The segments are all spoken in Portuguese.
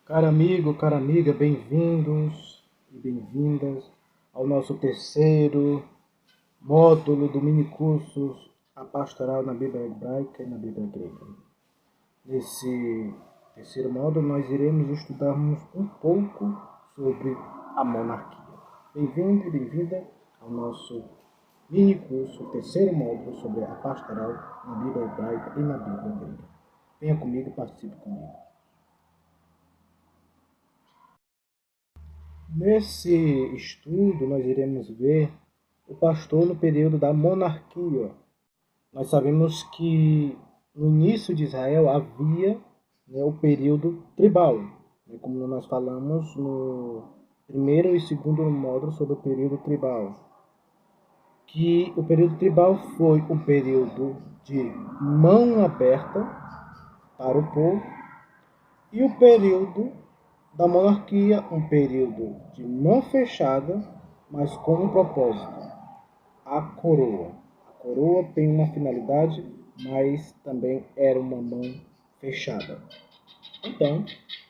Caro amigo, cara amiga, bem-vindos e bem-vindas ao nosso terceiro módulo do minicursos A Pastoral na Bíblia Hebraica e na Bíblia Grega. Nesse terceiro módulo, nós iremos estudarmos um pouco sobre a monarquia. Bem-vindo e bem-vinda ao nosso minicurso, o terceiro módulo sobre a pastoral na Bíblia Hebraica e na Bíblia Grega. Venha comigo e participe comigo. Nesse estudo, nós iremos ver o pastor no período da monarquia. Nós sabemos que no início de Israel havia o período tribal, como nós falamos no primeiro e segundo módulo sobre o período tribal. Que o período tribal foi um período de mão aberta para o povo e o período da monarquia, um período de mão fechada, mas com um propósito: a coroa. A coroa tem uma finalidade, mas também era uma mão fechada. Então,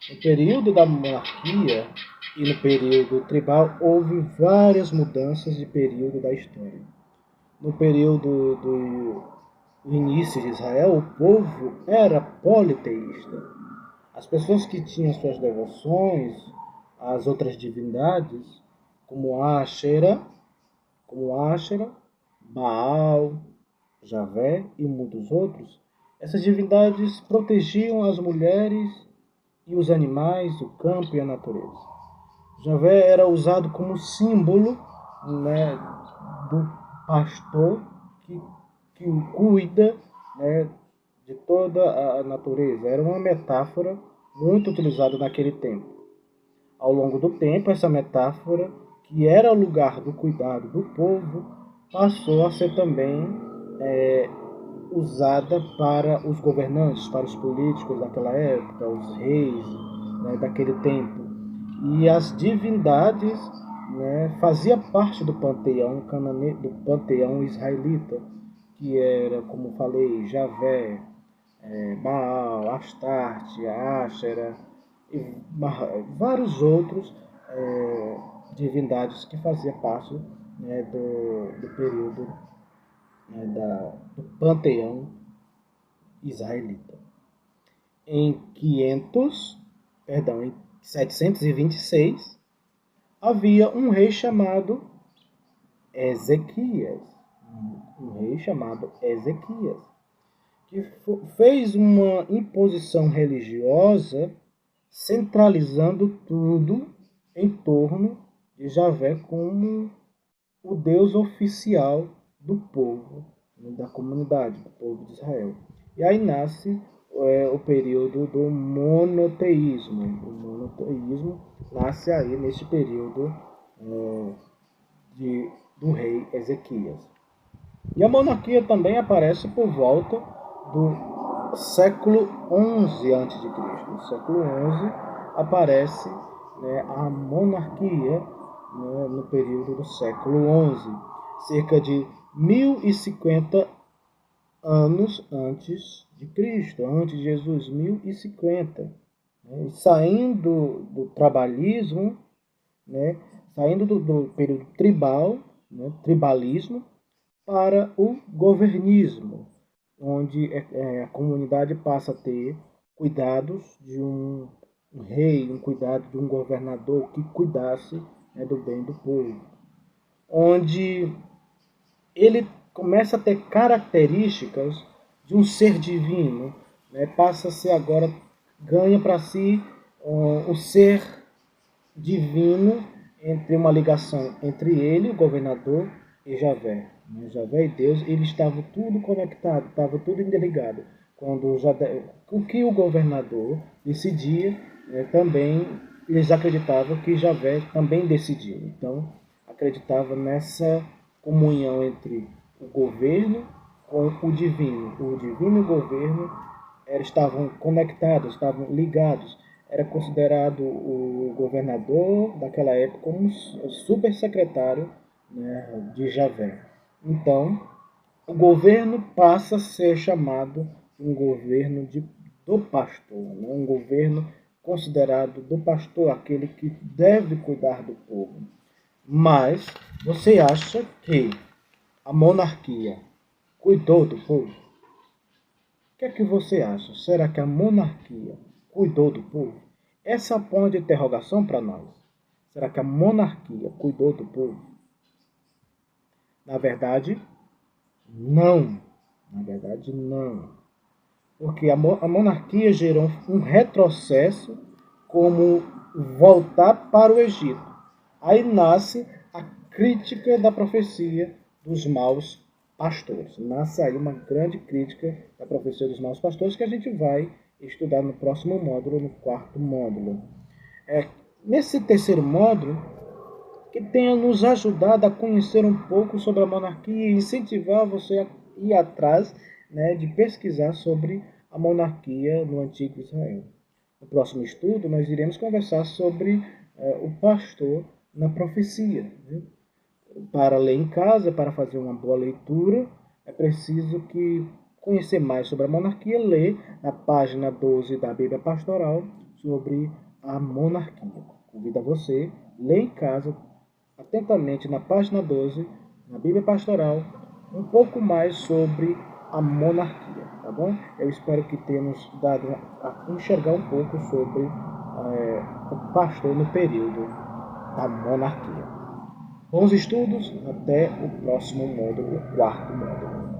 no período da monarquia e no período tribal, houve várias mudanças de período da história. No período do início de Israel, o povo era politeísta. As pessoas que tinham suas devoções às outras divindades, como Ashera, Baal, Javé e muitos outros, essas divindades protegiam as mulheres e os animais, o campo e a natureza. Javé era usado como símbolo, do pastor que cuida, de toda a natureza. Era uma metáfora muito utilizada naquele tempo. Ao longo do tempo, essa metáfora, que era o lugar do cuidado do povo, passou a ser também usada para os governantes, para os políticos daquela época, os reis daquele tempo. E as divindades faziam parte do panteão do panteão israelita, que era, como falei, Javé, Baal, Astarte, Ashera e vários outros divindades que faziam parte do período do panteão israelita. Em 726, havia um rei chamado Ezequias. Que fez uma imposição religiosa centralizando tudo em torno de Javé como o Deus oficial do povo, da comunidade, do povo de Israel. E aí nasce o período do monoteísmo. O monoteísmo nasce aí nesse período do rei Ezequias. E a monarquia também aparece por volta do século XI a.C. No século XI aparece a monarquia no período do século XI, cerca de 1050 anos antes de Cristo, antes de Jesus, 1050. Saindo do trabalhismo, saindo do período tribal, tribalismo, para o governismo, onde a comunidade passa a ter cuidados de um rei, um cuidado de um governador que cuidasse do bem do povo, onde ele começa a ter características de um ser divino, passa a ser agora, ganha para si um ser divino, entre uma ligação entre ele, o governador, e Javé. Javé e Deus, eles estavam tudo conectado, estava tudo interligado. O que o governador decidia, também eles acreditavam que Javé também decidia. Então, acreditava nessa comunhão entre o governo com o divino. O divino e o governo estavam conectados, estavam ligados. Era considerado o governador daquela época como super secretário de Javé. Então, o governo passa a ser chamado um governo do pastor, um governo considerado do pastor aquele que deve cuidar do povo. Mas você acha que a monarquia cuidou do povo? O que é que você acha? Será que a monarquia cuidou do povo? Essa é a ponto de interrogação para nós. Será que a monarquia cuidou do povo? Na verdade, não. Na verdade, não. Porque a monarquia gerou um retrocesso como voltar para o Egito. Aí nasce a crítica da profecia dos maus pastores. Nasce aí uma grande crítica da profecia dos maus pastores que a gente vai estudar no próximo módulo, no quarto módulo. Nesse terceiro módulo, que tenha nos ajudado a conhecer um pouco sobre a monarquia e incentivar você a ir atrás, né, de pesquisar sobre a monarquia no Antigo Israel. No próximo estudo, nós iremos conversar sobre o pastor na profecia. Viu? Para ler em casa, para fazer uma boa leitura, é preciso que conhecer mais sobre a monarquia, ler na página 12 da Bíblia Pastoral sobre a monarquia. Convido a você, ler em casa, atentamente na página 12, na Bíblia Pastoral, um pouco mais sobre a monarquia, tá bom? Eu espero que tenhamos dado a enxergar um pouco sobre o pastor no período da monarquia. Bons estudos, até o próximo módulo, o quarto módulo.